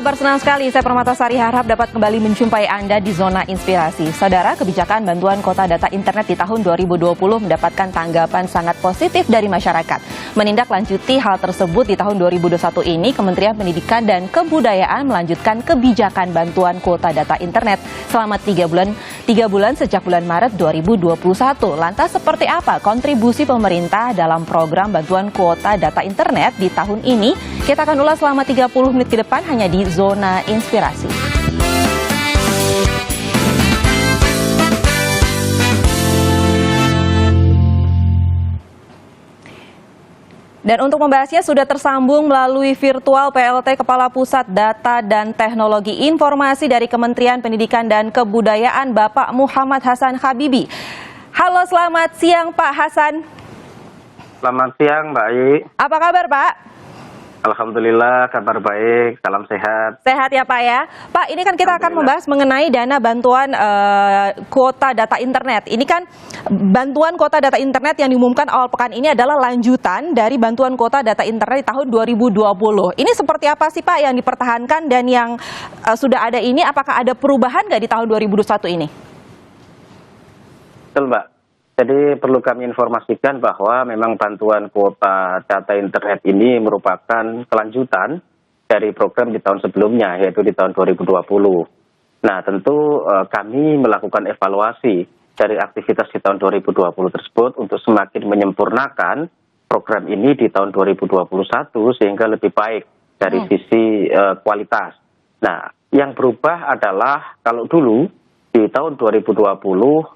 kabar? Senang sekali saya Permatasari harap dapat kembali menjumpai Anda di Zona Inspirasi. Saudara, kebijakan bantuan kuota data internet di tahun 2020 mendapatkan tanggapan sangat positif dari masyarakat. Menindaklanjuti hal tersebut di tahun 2021 ini, Kementerian Pendidikan dan Kebudayaan melanjutkan kebijakan bantuan kuota data internet selama 3 bulan sejak bulan Maret 2021. Lantas seperti apa kontribusi pemerintah dalam program bantuan kuota data internet di tahun ini? Kita akan ulas selama 30 menit ke depan hanya di Zona Inspirasi. Dan untuk membahasnya sudah tersambung melalui virtual PLT Kepala Pusat Data dan Teknologi Informasi dari Kementerian Pendidikan dan Kebudayaan, Bapak Muhammad Hasan Habibi. Halo, selamat siang Pak Hasan. Selamat siang, Mbak Ai. Apa kabar Pak? Alhamdulillah, kabar baik, salam sehat. Sehat ya Pak ya. Pak, ini kan kita akan membahas mengenai dana bantuan kuota data internet. Ini kan bantuan kuota data internet yang diumumkan awal pekan ini adalah lanjutan dari bantuan kuota data internet di tahun 2020. Ini seperti apa sih Pak yang dipertahankan dan yang sudah ada ini, apakah ada perubahan nggak di tahun 2021 ini? Betul, Mbak. Jadi perlu kami informasikan bahwa memang bantuan kuota data internet ini merupakan kelanjutan dari program di tahun sebelumnya, yaitu di tahun 2020. Nah, tentu kami melakukan evaluasi dari aktivitas di tahun 2020 tersebut untuk semakin menyempurnakan program ini di tahun 2021 sehingga lebih baik dari sisi kualitas. Nah, yang berubah adalah kalau dulu di tahun 2020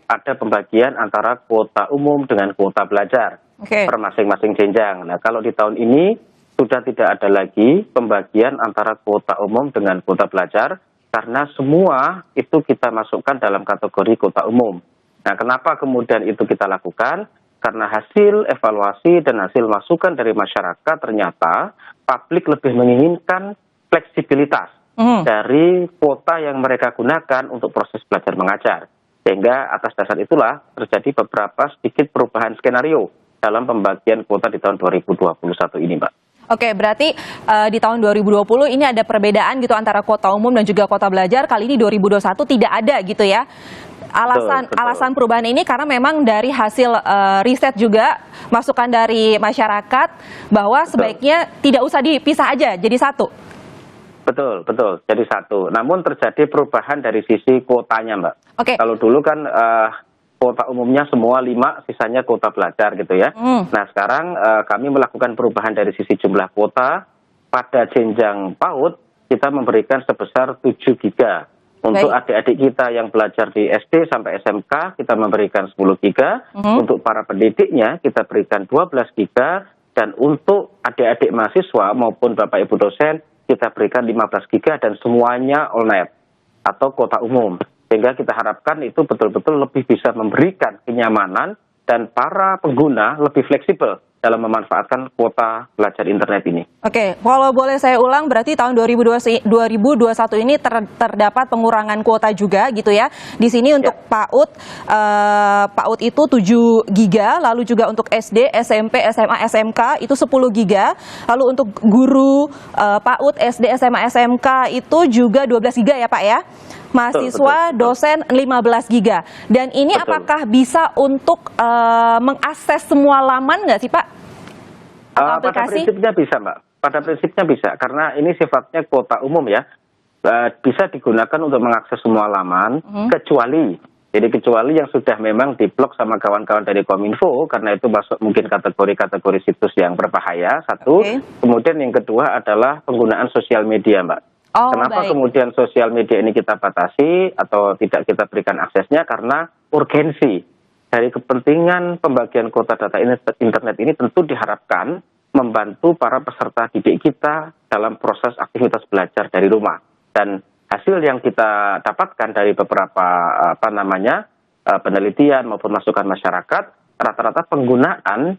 ada pembagian antara kuota umum dengan kuota belajar per masing-masing jenjang. Nah, kalau di tahun ini sudah tidak ada lagi pembagian antara kuota umum dengan kuota belajar karena semua itu kita masukkan dalam kategori kuota umum. Nah, kenapa kemudian itu kita lakukan? Karena hasil evaluasi dan hasil masukan dari masyarakat ternyata publik lebih menginginkan fleksibilitas dari kuota yang mereka gunakan untuk proses belajar mengajar. Sehingga atas dasar itulah terjadi beberapa sedikit perubahan skenario dalam pembagian kuota di tahun 2021 ini, Mbak. Oke, berarti di tahun 2020 ini ada perbedaan gitu antara kuota umum dan juga kuota belajar. Kali ini 2021 tidak ada gitu ya. Alasan perubahan ini karena memang dari hasil riset juga, masukan dari masyarakat bahwa sebaiknya tidak usah dipisah aja jadi satu. Betul. Jadi satu. Namun terjadi perubahan dari sisi kuotanya, Mbak. Kalau dulu kan kuota umumnya semua 5, sisanya kuota belajar gitu ya. Nah, sekarang kami melakukan perubahan dari sisi jumlah kuota. Pada jenjang PAUD, kita memberikan sebesar 7 giga. Untuk adik-adik kita yang belajar di SD sampai SMK, kita memberikan 10 giga. Untuk para pendidiknya, kita berikan 12 giga. Dan untuk adik-adik mahasiswa maupun Bapak Ibu dosen, kita berikan 15 giga dan semuanya all net atau kuota umum. Sehingga kita harapkan itu betul-betul lebih bisa memberikan kenyamanan dan para pengguna lebih fleksibel dalam memanfaatkan kuota belajar internet ini. Oke, kalau boleh saya ulang, berarti tahun 2021 ini terdapat pengurangan kuota juga gitu ya. Di sini untuk PAUD itu 7 giga, lalu juga untuk SD, SMP, SMA, SMK itu 10 giga, lalu untuk guru PAUD, SD, SMA, SMK itu juga 12 giga ya Pak ya. Mahasiswa, dosen 15 giga. Dan ini apakah bisa untuk mengakses semua laman nggak sih Pak? Atau aplikasi? Pada prinsipnya bisa, Mbak. Pada prinsipnya bisa, karena ini sifatnya kuota umum ya. Bisa digunakan untuk mengakses semua laman, kecuali yang sudah memang diblok sama kawan-kawan dari Kominfo, karena itu masuk mungkin kategori-kategori situs yang berbahaya, satu. Kemudian yang kedua adalah penggunaan sosial media, Mbak. Kenapa kemudian sosial media ini kita batasi atau tidak kita berikan aksesnya? Karena urgensi dari kepentingan pembagian kuota data internet ini tentu diharapkan membantu para peserta didik kita dalam proses aktivitas belajar dari rumah. Dan hasil yang kita dapatkan dari beberapa penelitian maupun masukan masyarakat, rata-rata penggunaan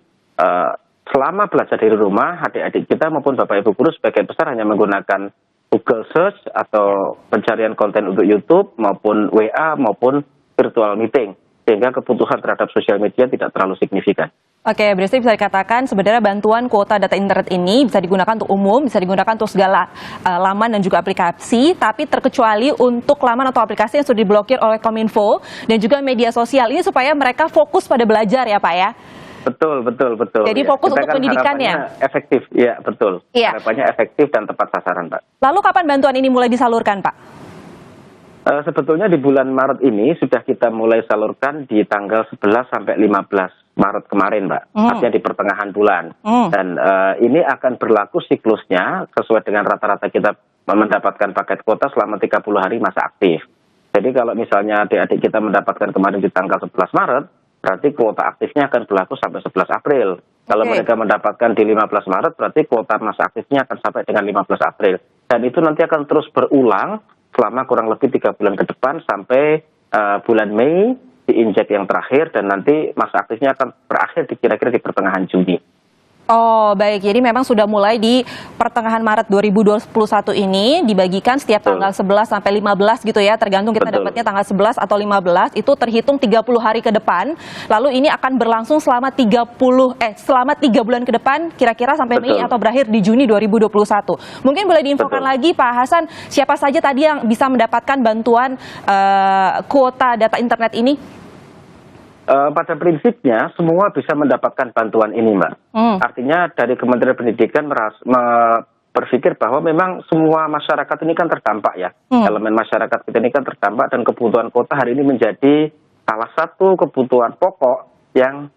selama belajar dari rumah adik-adik kita maupun Bapak Ibu guru sebagian besar hanya menggunakan Google Search atau pencarian konten untuk YouTube maupun WA maupun virtual meeting, sehingga kebutuhan terhadap sosial media tidak terlalu signifikan. Oke, berarti bisa dikatakan sebenarnya bantuan kuota data internet ini bisa digunakan untuk umum, bisa digunakan untuk segala laman dan juga aplikasi, tapi terkecuali untuk laman atau aplikasi yang sudah diblokir oleh Kominfo dan juga media sosial ini supaya mereka fokus pada belajar ya Pak ya? Betul. Jadi Ya. fokus Kita untuk kan pendidikannya? harapannya efektif, ya betul. Iya. Harapannya efektif dan tepat sasaran, Pak. Lalu kapan bantuan ini mulai disalurkan Pak? Sebetulnya di bulan Maret ini sudah kita mulai salurkan di tanggal 11 sampai 15 Maret kemarin, Mbak. Artinya di pertengahan bulan. Dan ini akan berlaku siklusnya sesuai dengan rata-rata kita mendapatkan paket kuota selama 30 hari masa aktif. Jadi kalau misalnya adik-adik kita mendapatkan kemarin di tanggal 11 Maret, berarti kuota aktifnya akan berlaku sampai 11 April. Kalau mereka mendapatkan di 15 Maret, berarti kuota masa aktifnya akan sampai dengan 15 April. Dan itu nanti akan terus berulang selama kurang lebih 3 bulan ke depan sampai bulan Mei diinjek yang terakhir dan nanti masa aktifnya akan berakhir kira-kira di pertengahan Juni. Oh baik, jadi memang sudah mulai di pertengahan Maret 2021 ini dibagikan setiap tanggal 11 sampai 15 gitu ya, tergantung kita dapatnya tanggal 11 atau 15, itu terhitung 30 hari ke depan, lalu ini akan berlangsung selama 3 bulan ke depan, kira-kira sampai Mei atau berakhir di Juni 2021. Mungkin boleh diinfokan lagi Pak Hasan, siapa saja tadi yang bisa mendapatkan bantuan kuota data internet ini? Pada prinsipnya semua bisa mendapatkan bantuan ini, Mbak. Artinya dari Kementerian Pendidikan berpikir bahwa memang semua masyarakat ini kan terdampak ya. Elemen masyarakat kita ini kan terdampak dan kebutuhan kuota hari ini menjadi salah satu kebutuhan pokok yang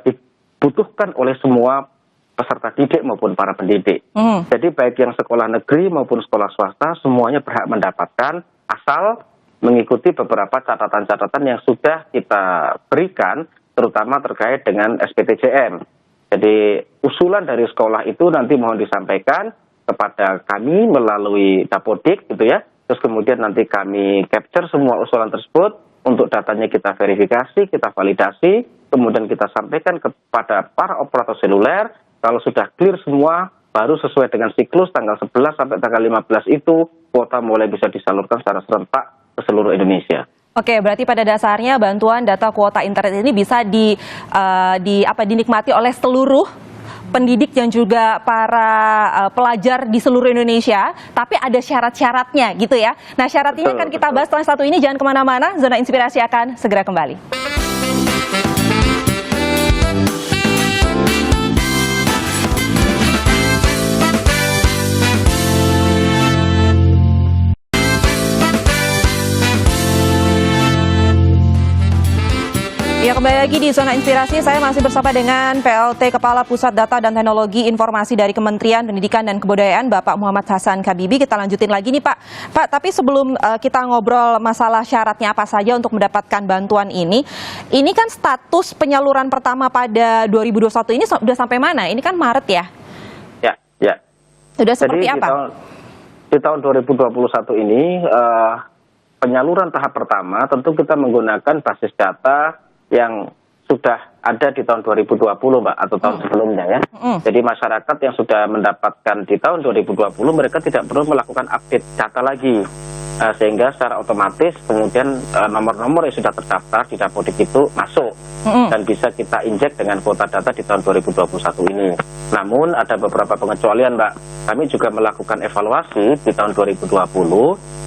dibutuhkan oleh semua peserta didik maupun para pendidik. Jadi baik yang sekolah negeri maupun sekolah swasta semuanya berhak mendapatkan asal mengikuti beberapa catatan-catatan yang sudah kita berikan, terutama terkait dengan SPTJM. Jadi usulan dari sekolah itu nanti mohon disampaikan kepada kami melalui Dapodik gitu ya. Terus kemudian nanti kami capture semua usulan tersebut, untuk datanya kita verifikasi, kita validasi, kemudian kita sampaikan kepada para operator seluler. Kalau sudah clear semua, baru sesuai dengan siklus tanggal 11 sampai tanggal 15 itu kuota mulai bisa disalurkan secara serentak ke seluruh Indonesia. Oke, berarti pada dasarnya bantuan data kuota internet ini bisa dinikmati oleh seluruh pendidik dan juga para pelajar di seluruh Indonesia, tapi ada syarat-syaratnya gitu ya. Nah, syaratnya akan kita bahas setelah satu ini, jangan kemana-mana, Zona Inspirasi akan segera kembali. Ya, kembali lagi di Zona Inspirasi, saya masih bersama dengan PLT Kepala Pusat Data dan Teknologi Informasi dari Kementerian Pendidikan dan Kebudayaan, Bapak Muhammad Hasan Kabibi. Kita lanjutin lagi nih Pak. Pak, tapi sebelum kita ngobrol masalah syaratnya apa saja untuk mendapatkan bantuan ini kan status penyaluran pertama pada 2021 ini sudah sampai mana? Ini kan Maret ya? Ya. Sudah seperti apa? Di tahun 2021 ini penyaluran tahap pertama tentu kita menggunakan basis data yang sudah ada di tahun 2020, Mbak, atau tahun sebelumnya ya. Jadi masyarakat yang sudah mendapatkan di tahun 2020 mereka tidak perlu melakukan update data lagi. Sehingga secara otomatis kemudian nomor-nomor yang sudah terdaftar di Dapodik itu masuk dan bisa kita injek dengan kuota data di tahun 2021 ini. Namun ada beberapa pengecualian, Mbak. Kami juga melakukan evaluasi di tahun 2020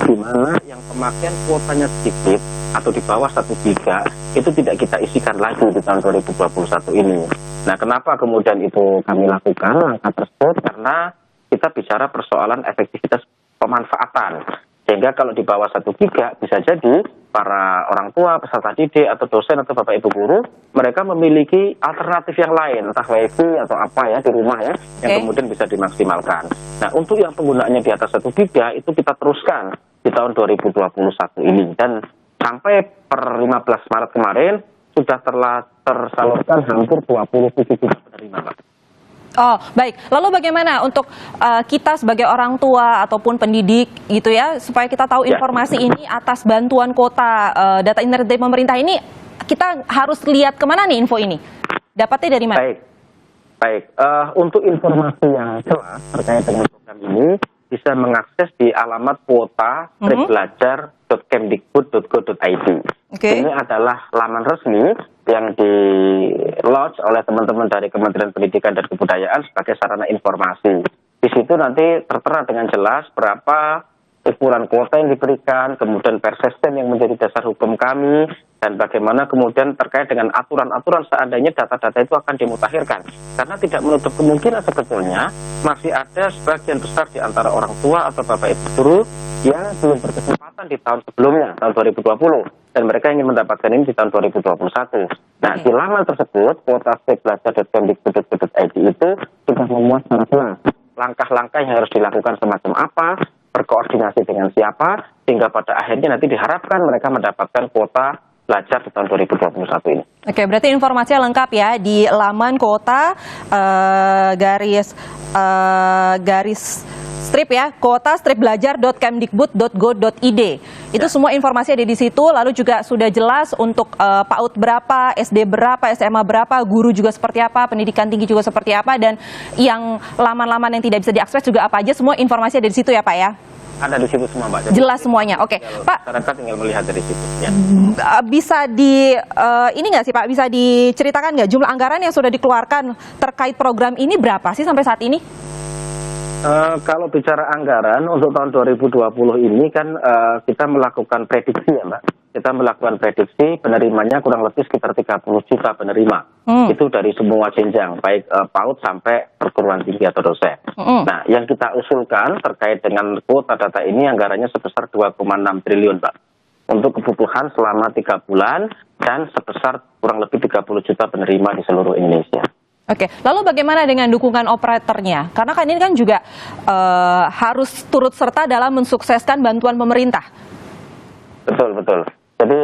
di mana yang pemakaian kuotanya sedikit atau di bawah 1 giga itu tidak kita isikan lagi di tahun 2021 ini. Nah, kenapa kemudian itu kami lakukan langkah tersebut? Karena kita bicara persoalan efektivitas pemanfaatan. Sehingga kalau di bawah 1 giga bisa jadi para orang tua, peserta didik, atau dosen, atau bapak ibu guru, mereka memiliki alternatif yang lain, entah wifi atau apa ya di rumah ya, yang kemudian bisa dimaksimalkan. Nah, untuk yang penggunaannya di atas 1 giga itu kita teruskan di tahun 2021 ini. Dan sampai per 15 Maret kemarin sudah tersalurkan hampir 27 juta penerima, Pak. Oh, baik. Lalu bagaimana untuk kita sebagai orang tua ataupun pendidik gitu ya, supaya kita tahu informasi ini atas bantuan kuota data internet dari pemerintah ini, kita harus lihat kemana nih info ini? Dapatnya dari mana? Baik. Untuk informasi yang jelas terkait dengan program ini, bisa mengakses di alamat kuota.belajar.kemdikbud.go.id. Ini adalah laman resmi yang di launch oleh teman-teman dari Kementerian Pendidikan dan Kebudayaan sebagai sarana informasi. Di situ nanti tertera dengan jelas berapa ukuran kuota yang diberikan, kemudian per sistem yang menjadi dasar hukum kami, dan bagaimana kemudian terkait dengan aturan-aturan seandainya data-data itu akan dimutakhirkan. Karena tidak menutup kemungkinan sebetulnya masih ada sebagian besar di antara orang tua atau bapak ibu guru yang belum berkesempatan di tahun sebelumnya, tahun 2020. Dan mereka ingin mendapatkan ini di tahun 2021. Nah, di laman tersebut, kuota.belajar.kemdikbud.id itu sudah memuat secara jelas langkah-langkah yang harus dilakukan semacam apa, berkoordinasi dengan siapa, sehingga pada akhirnya nanti diharapkan mereka mendapatkan kuota belajar di tahun 2021 ini. Oke, berarti informasinya lengkap ya di laman kota garis strip ya, kota-belajar.kemdikbud.go.id. Itu semua informasi ada di situ, lalu juga sudah jelas untuk PAUD berapa, SD berapa, SMA berapa, guru juga seperti apa, pendidikan tinggi juga seperti apa, dan yang laman-laman yang tidak bisa diakses juga apa aja, semua informasi ada di situ ya Pak ya? Ada di situ semua Mbak. Jadi, jelas semuanya, oke. Pak, masyarakat tinggal melihat dari situ. Ya. Bisa ini nggak sih Pak, bisa diceritakan nggak jumlah anggaran yang sudah dikeluarkan terkait program ini berapa sih sampai saat ini? Kalau bicara anggaran untuk tahun 2020 ini kan kita melakukan prediksi ya Mbak. Kita melakukan prediksi penerimanya kurang lebih sekitar 30 juta penerima. Itu dari semua jenjang, baik PAUD sampai perguruan tinggi atau dosen. Nah, yang kita usulkan terkait dengan kuota data ini anggarannya sebesar 2,6 triliun Mbak. Untuk kebutuhan selama 3 bulan dan sebesar kurang lebih 30 juta penerima di seluruh Indonesia. Oke, lalu bagaimana dengan dukungan operatornya? Karena kan ini kan juga harus turut serta dalam mensukseskan bantuan pemerintah. Betul. Jadi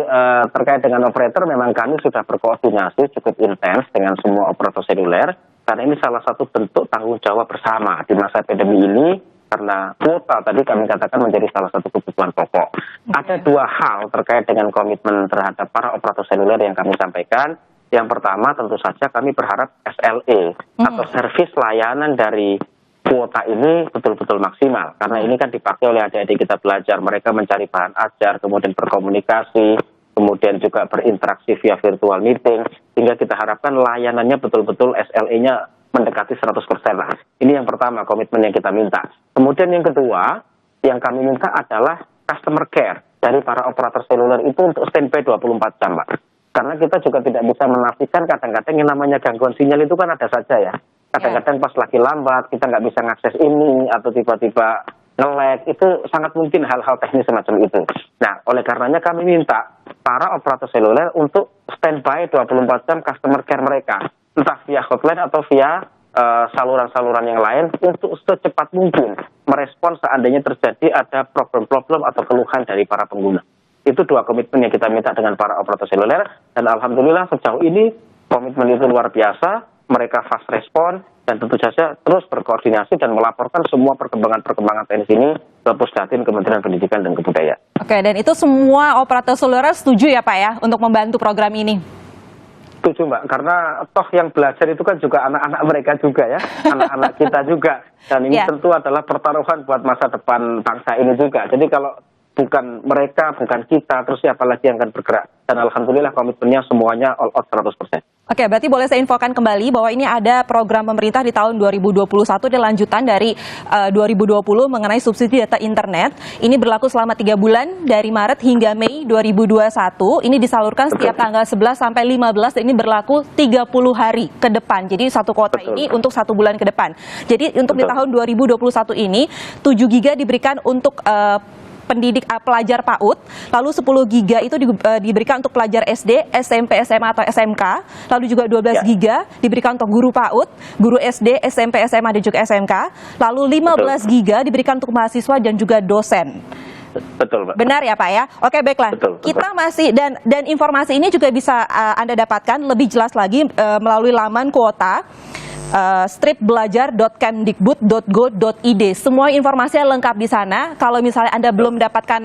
terkait dengan operator memang kami sudah berkoordinasi cukup intens dengan semua operator seluler. Karena ini salah satu bentuk tanggung jawab bersama di masa pandemi ini. Karena kuota tadi kami katakan menjadi salah satu kebutuhan pokok. Ada dua hal terkait dengan komitmen terhadap para operator seluler yang kami sampaikan. Yang pertama tentu saja kami berharap SLA atau servis layanan dari kuota ini betul-betul maksimal. Karena ini kan dipakai oleh adik-adik kita belajar. Mereka mencari bahan ajar, kemudian berkomunikasi, kemudian juga berinteraksi via virtual meeting. Sehingga kita harapkan layanannya betul-betul SLA-nya mendekati 100% lah. Ini yang pertama komitmen yang kita minta. Kemudian yang kedua yang kami minta adalah customer care dari para operator seluler itu untuk standby 24 jam Pak. Karena kita juga tidak bisa menafikan kadang-kadang yang namanya gangguan sinyal itu kan ada saja ya. Kadang-kadang pas lagi lambat, kita nggak bisa ngakses ini, atau tiba-tiba nge-lag, itu sangat mungkin hal-hal teknis semacam itu. Nah, oleh karenanya kami minta para operator seluler untuk standby 24 jam customer care mereka. Entah via hotline atau via saluran-saluran yang lain untuk secepat mungkin merespon seandainya terjadi ada problem-problem atau keluhan dari para pengguna. Itu dua komitmen yang kita minta dengan para operator seluler, dan alhamdulillah sejauh ini komitmen itu luar biasa, mereka fast respon dan tentu saja terus berkoordinasi dan melaporkan semua perkembangan teknis ini ke Pusdatin Kementerian Pendidikan dan Kebudayaan. Oke, dan itu semua operator seluler setuju ya Pak ya untuk membantu program ini? Setuju Mbak, karena toh yang belajar itu kan juga anak-anak mereka juga ya, anak-anak kita juga, dan ini tentu adalah pertaruhan buat masa depan bangsa ini juga. Jadi kalau bukan mereka, bukan kita, terus siapa lagi yang akan bergerak. Dan alhamdulillah komitmennya semuanya all out 100%. Oke, berarti boleh saya infokan kembali bahwa ini ada program pemerintah di tahun 2021 dan lanjutan dari 2020 mengenai subsidi data internet. Ini berlaku selama 3 bulan dari Maret hingga Mei 2021. Ini disalurkan setiap tanggal 11 sampai 15 dan ini berlaku 30 hari ke depan. Jadi satu kuota ini untuk 1 bulan ke depan. Jadi untuk di tahun 2021 ini 7 giga diberikan untuk pelajar PAUD, lalu 10 giga itu diberikan untuk pelajar SD, SMP, SMA atau SMK, lalu juga 12 giga diberikan untuk guru PAUD, guru SD, SMP, SMA dan juga SMK, lalu 15 giga diberikan untuk mahasiswa dan juga dosen. Betul, Pak. Benar ya Pak ya? Oke, baiklah. Betul. Kita masih dan informasi ini juga bisa Anda dapatkan lebih jelas lagi melalui laman kuota stripbelajar.kemdikbud.go.id. Semua informasinya lengkap di sana. Kalau misalnya Anda belum mendapatkan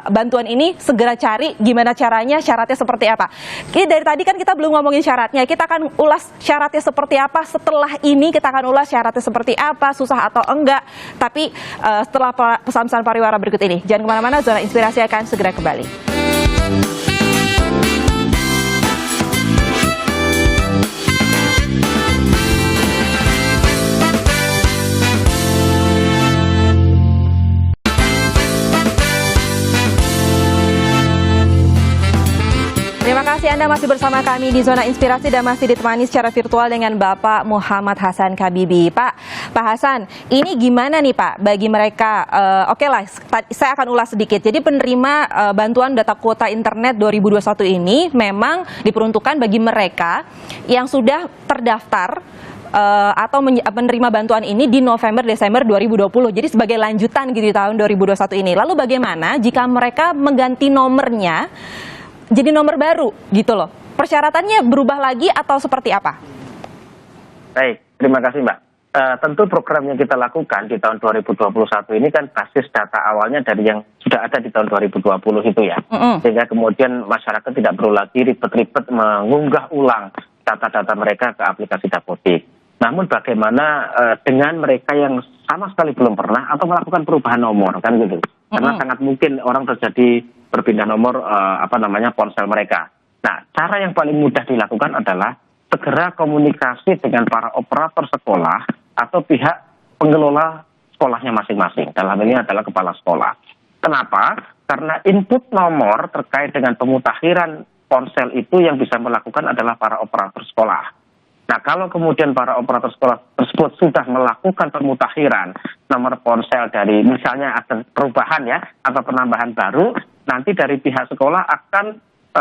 bantuan ini, segera cari gimana caranya, syaratnya seperti apa. Ini dari tadi kan kita belum ngomongin syaratnya. Kita akan ulas syaratnya seperti apa. Setelah ini kita akan ulas syaratnya seperti apa, susah atau enggak. Tapi setelah pesan-pesan pariwara berikut ini. Jangan kemana-mana, Zona Inspirasi akan segera kembali. Terima kasih Anda masih bersama kami di Zona Inspirasi dan masih ditemani secara virtual dengan Bapak Muhammad Hasan Kabibi. Pak Hasan, ini gimana nih Pak bagi mereka, oke lah, saya akan ulas sedikit. Jadi penerima bantuan data kuota internet 2021 ini memang diperuntukkan bagi mereka yang sudah terdaftar atau menerima bantuan ini di November-Desember 2020. Jadi sebagai lanjutan gitu di tahun 2021 ini. Lalu bagaimana jika mereka mengganti nomornya jadi nomor baru gitu loh? Persyaratannya berubah lagi atau seperti apa? Baik, terima kasih Mbak. Tentu program yang kita lakukan di tahun 2021 ini kan basis data awalnya dari yang sudah ada di tahun 2020 itu ya. Sehingga kemudian masyarakat tidak perlu lagi ribet-ribet mengunggah ulang data-data mereka ke aplikasi Dapodik. Namun bagaimana dengan mereka yang sama sekali belum pernah atau melakukan perubahan nomor kan gitu. Karena sangat mungkin orang terjadi berpindah nomor ponsel mereka. Nah, cara yang paling mudah dilakukan adalah segera komunikasi dengan para operator sekolah atau pihak pengelola sekolahnya masing-masing. Dalam ini adalah kepala sekolah. Kenapa? Karena input nomor terkait dengan pemutakhiran ponsel itu yang bisa melakukan adalah para operator sekolah. Nah, kalau kemudian para operator sekolah tersebut sudah melakukan pemutakhiran nomor ponsel dari misalnya ada perubahan ya atau penambahan baru, nanti dari pihak sekolah akan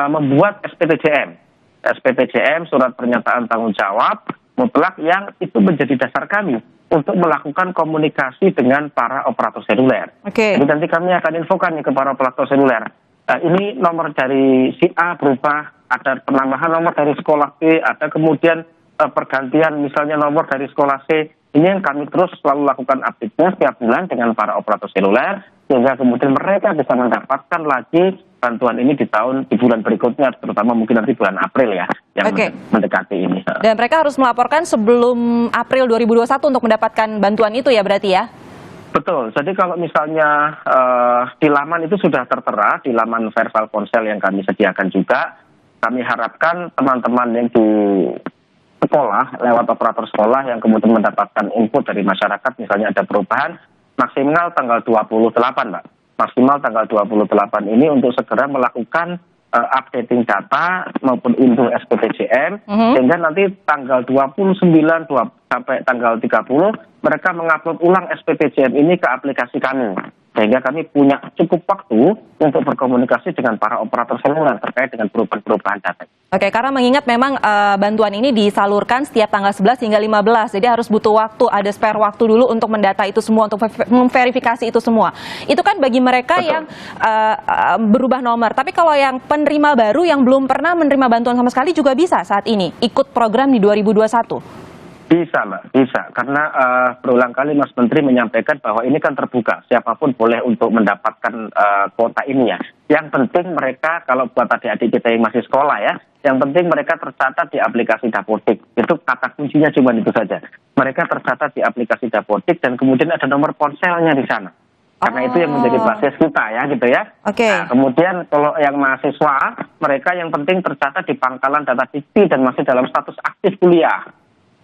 membuat SPTJM. SPTJM, surat pernyataan tanggung jawab mutlak, yang itu menjadi dasar kami untuk melakukan komunikasi dengan para operator seluler. Jadi nanti kami akan infokan ke para operator seluler. Ini nomor dari si A berubah, ada penambahan nomor dari sekolah B, ada kemudian pergantian misalnya nomor dari sekolah C. Ini yang kami terus selalu lakukan update-nya setiap bulan dengan para operator seluler, sehingga kemudian mereka bisa mendapatkan lagi bantuan ini di bulan berikutnya, terutama mungkin nanti bulan April ya, yang mendekati ini. Dan mereka harus melaporkan sebelum April 2021 untuk mendapatkan bantuan itu ya berarti ya? Betul, jadi kalau misalnya di laman itu sudah tertera, di laman Verval Ponsel yang kami sediakan juga, kami harapkan teman-teman yang di sekolah, lewat operator sekolah yang kemudian mendapatkan input dari masyarakat, misalnya ada perubahan, maksimal tanggal 28 Mbak. Maksimal tanggal 28 ini untuk segera melakukan updating data maupun info SPTJM, sehingga nanti tanggal 29 sampai tanggal 30 mereka mengupload ulang SPTJM ini ke aplikasi kami. Sehingga kami punya cukup waktu untuk berkomunikasi dengan para operator seluler terkait dengan perubahan data. Oke, karena mengingat memang bantuan ini disalurkan setiap tanggal 11 hingga 15, jadi harus butuh waktu, ada spare waktu dulu untuk mendata itu semua, untuk memverifikasi itu semua. Itu kan bagi mereka yang berubah nomor, tapi kalau yang penerima baru yang belum pernah menerima bantuan sama sekali juga bisa saat ini ikut program di 2021? Bisa Mbak, bisa. Karena berulang kali Mas Menteri menyampaikan bahwa ini kan terbuka. Siapapun boleh untuk mendapatkan kuota ini ya. Yang penting mereka, kalau buat adik-adik kita yang masih sekolah ya, yang penting mereka tercatat di aplikasi Dapodik. Itu kata kuncinya cuma itu saja. Mereka tercatat di aplikasi Dapodik dan kemudian ada nomor ponselnya di sana. Karena itu yang menjadi basis kita ya gitu ya. Nah, kemudian kalau yang mahasiswa, mereka yang penting tercatat di pangkalan data dikti dan masih dalam status aktif kuliah.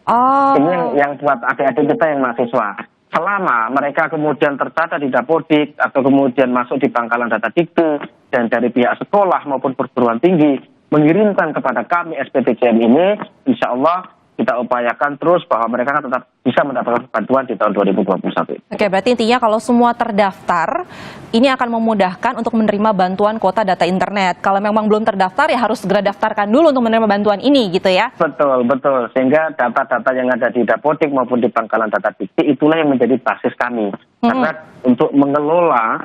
Ini yang buat adik-adik kita yang mahasiswa. Selama mereka kemudian tercatat di Dapodik atau kemudian masuk di pangkalan data dikti dan dari pihak sekolah maupun perguruan tinggi mengirimkan kepada kami SPTJM ini, insya Allah kita upayakan terus bahwa mereka tetap bisa mendapatkan bantuan di tahun 2021. Oke, berarti intinya kalau semua terdaftar, ini akan memudahkan untuk menerima bantuan kuota data internet. Kalau memang belum terdaftar, ya harus segera daftarkan dulu untuk menerima bantuan ini, gitu ya? Betul, betul. Sehingga data-data yang ada di Dapodik maupun di pangkalan data dikti, itulah yang menjadi basis kami. Karena untuk mengelola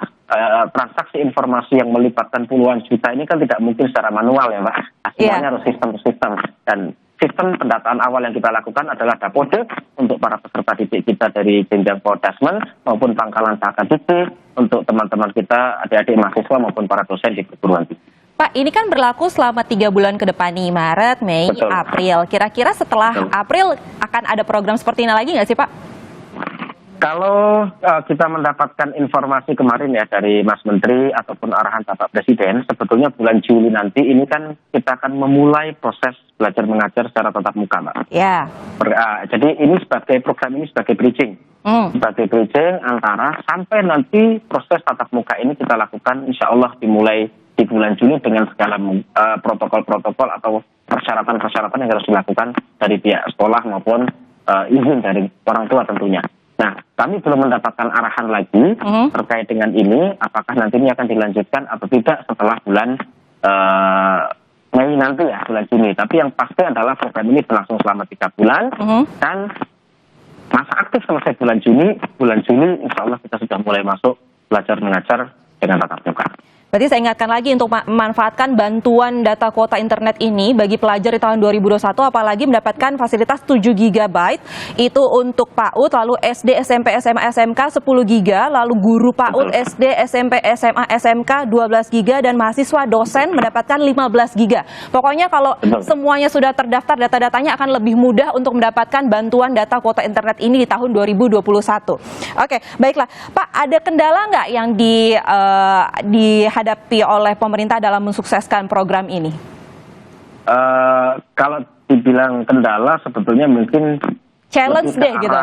transaksi informasi yang melibatkan puluhan juta ini kan tidak mungkin secara manual ya Mbak. Semuanya harus sistem-sistem. Dan sistem pendataan awal yang kita lakukan adalah Dapodik untuk para peserta didik kita dari jenjang Prodasmen maupun pangkalan data dikti untuk teman-teman kita, adik-adik mahasiswa maupun para dosen di perguruan tinggi. Pak, ini kan berlaku selama 3 bulan ke depan nih, Maret, Mei, April. Kira-kira setelah April akan ada program seperti ini lagi nggak sih, Pak? Kalau kita mendapatkan informasi kemarin ya dari Mas Menteri ataupun arahan Bapak Presiden, sebetulnya bulan Juli nanti ini kan kita akan memulai proses belajar mengajar secara tatap muka, Mbak. Ya. Jadi ini program ini sebagai bridging. Sebagai bridging antara sampai nanti proses tatap muka ini kita lakukan insya Allah dimulai di bulan Juni dengan segala protokol-protokol atau persyaratan-persyaratan yang harus dilakukan dari pihak sekolah maupun izin dari orang tua tentunya. Nah, kami belum mendapatkan arahan lagi terkait dengan ini, apakah nanti ini akan dilanjutkan atau tidak setelah bulan Mei nanti ya, bulan Juni. Tapi yang pasti adalah program ini berlangsung selama 3 bulan dan masa aktif selesai bulan Juni, insya Allah kita sudah mulai masuk belajar mengajar dengan tatap muka. Berarti saya ingatkan lagi untuk memanfaatkan bantuan data kuota internet ini bagi pelajar di tahun 2021, apalagi mendapatkan fasilitas 7 GB itu untuk PAUD, lalu SD, SMP, SMA, SMK 10 GB, lalu guru PAUD, SD, SMP, SMA, SMK 12 GB, dan mahasiswa dosen mendapatkan 15 GB. Pokoknya kalau semuanya sudah terdaftar, data-datanya akan lebih mudah untuk mendapatkan bantuan data kuota internet ini di tahun 2021. Oke, baiklah. Pak, ada kendala nggak yang dihadapi oleh pemerintah dalam mensukseskan program ini? Kalau dibilang kendala, sebetulnya mungkin challenge deh gitu.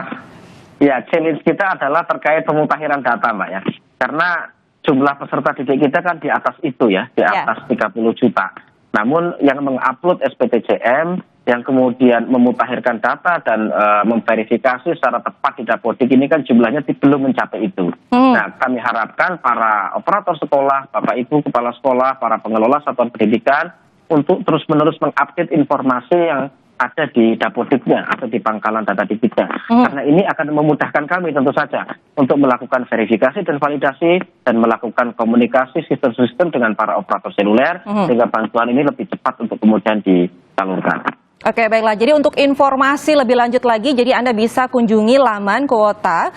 Ya, challenge kita adalah terkait pemutahiran data, Mbak ya. Karena jumlah peserta didik kita kan di atas itu ya, di atas 30 juta. Namun yang mengupload SPTJM, yang kemudian memutakhirkan data dan memverifikasi secara tepat di Dapodik ini kan jumlahnya belum mencapai itu. Nah, kami harapkan para operator sekolah, Bapak Ibu Kepala Sekolah, para pengelola satuan pendidikan untuk terus-menerus mengupdate informasi yang ada di Dapodiknya atau di pangkalan data didiknya. Karena ini akan memudahkan kami tentu saja untuk melakukan verifikasi dan validasi dan melakukan komunikasi sistem-sistem dengan para operator seluler sehingga bantuan ini lebih cepat untuk kemudian disalurkan. Oke, baiklah. Jadi untuk informasi lebih lanjut lagi, jadi Anda bisa kunjungi laman kuota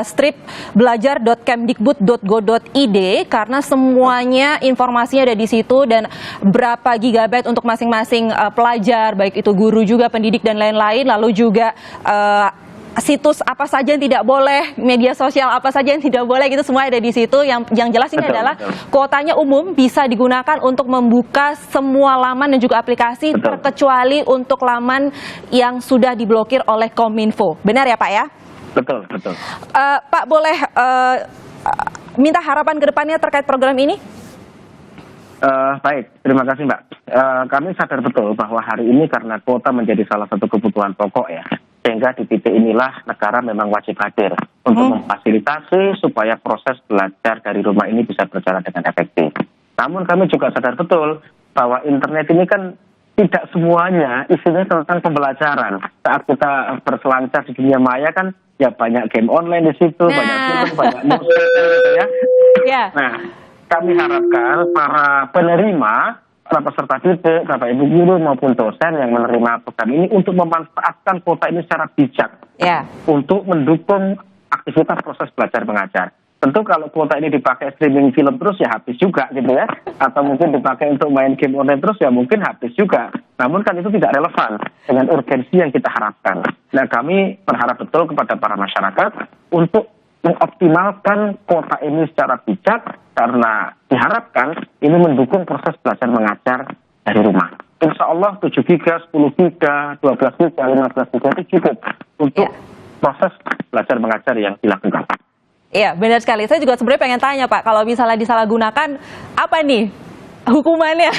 stripbelajar.kemdikbud.go.id karena semuanya informasinya ada di situ dan berapa gigabyte untuk masing-masing pelajar, baik itu guru juga, pendidik dan lain-lain, lalu juga situs apa saja yang tidak boleh, media sosial apa saja yang tidak boleh, gitu semua ada di situ. Yang jelas ini adalah kuotanya umum, bisa digunakan untuk membuka semua laman dan juga aplikasi, terkecuali untuk laman yang sudah diblokir oleh Kominfo. Benar ya Pak ya? Betul. Pak, boleh minta harapan ke depannya terkait program ini? Baik, terima kasih Mbak. Kami sadar betul bahwa hari ini karena kuota menjadi salah satu kebutuhan pokok ya, sehingga di titik inilah negara memang wajib hadir untuk memfasilitasi supaya proses belajar dari rumah ini bisa berjalan dengan efektif. Namun kami juga sadar betul bahwa internet ini kan tidak semuanya isinya tentang pembelajaran. Saat kita berselancar di dunia maya kan ya banyak game online di situ, banyak film, banyak musik gitu ya. Nah, kami harapkan para penerima, para peserta didik, Bapak Ibu guru maupun dosen yang menerima program ini untuk memanfaatkan kuota ini secara bijak untuk mendukung aktivitas proses belajar mengajar. Tentu kalau kuota ini dipakai streaming film terus ya habis juga gitu ya, atau mungkin dipakai untuk main game online terus ya mungkin habis juga. Namun kan itu tidak relevan dengan urgensi yang kita harapkan. Nah, kami berharap betul kepada para masyarakat untuk mengoptimalkan kuota ini secara bijak karena diharapkan ini mendukung proses belajar mengajar dari rumah. Insya Allah 7 GB, 10 GB, 12 GB, 15 GB itu cukup untuk proses belajar mengajar yang dilakukan. Iya, benar sekali. Saya juga sebenarnya pengen tanya Pak, kalau misalnya disalahgunakan, apa nih hukumannya?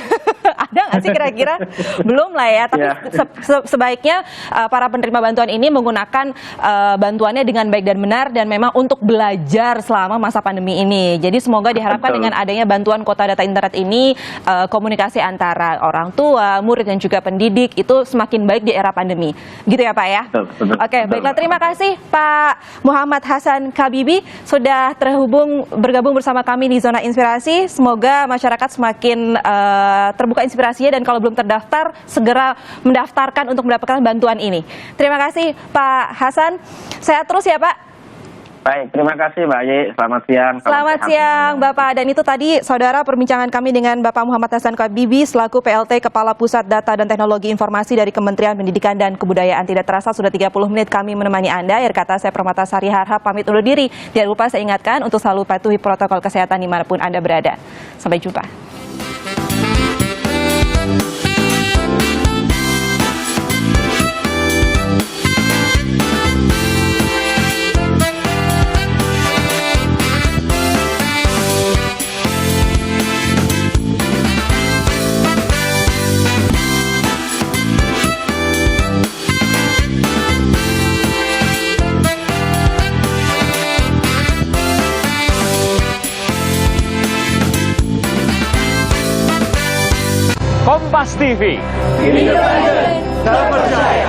Ada nggak sih kira-kira? Belum lah ya, tapi sebaiknya para penerima bantuan ini menggunakan bantuannya dengan baik dan benar dan memang untuk belajar selama masa pandemi ini. Jadi semoga diharapkan dengan adanya bantuan kuota data internet ini, komunikasi antara orang tua, murid dan juga pendidik itu semakin baik di era pandemi. Gitu ya Pak ya? Oke, baiklah, terima kasih Pak Muhammad Hasan Kabibi sudah bergabung bersama kami di Zona Inspirasi. Semoga masyarakat semakin terbuka inspirasinya dan kalau belum terdaftar segera mendaftarkan untuk mendapatkan bantuan ini. Terima kasih Pak Hasan. Sehat terus ya Pak. Baik, terima kasih Mbak Ye. Selamat siang. Selamat siang Bapak. Dan itu tadi saudara perbincangan kami dengan Bapak Muhammad Hasan Kabibi selaku PLT Kepala Pusat Data dan Teknologi Informasi dari Kementerian Pendidikan dan Kebudayaan. Tidak terasa sudah 30 menit kami menemani Anda. Akhir kata saya Permatasari Harhab pamit undur diri. Jangan lupa saya ingatkan untuk selalu patuhi protokol kesehatan dimanapun Anda berada. Sampai jumpa. Kompas TV. Independen, terpercaya.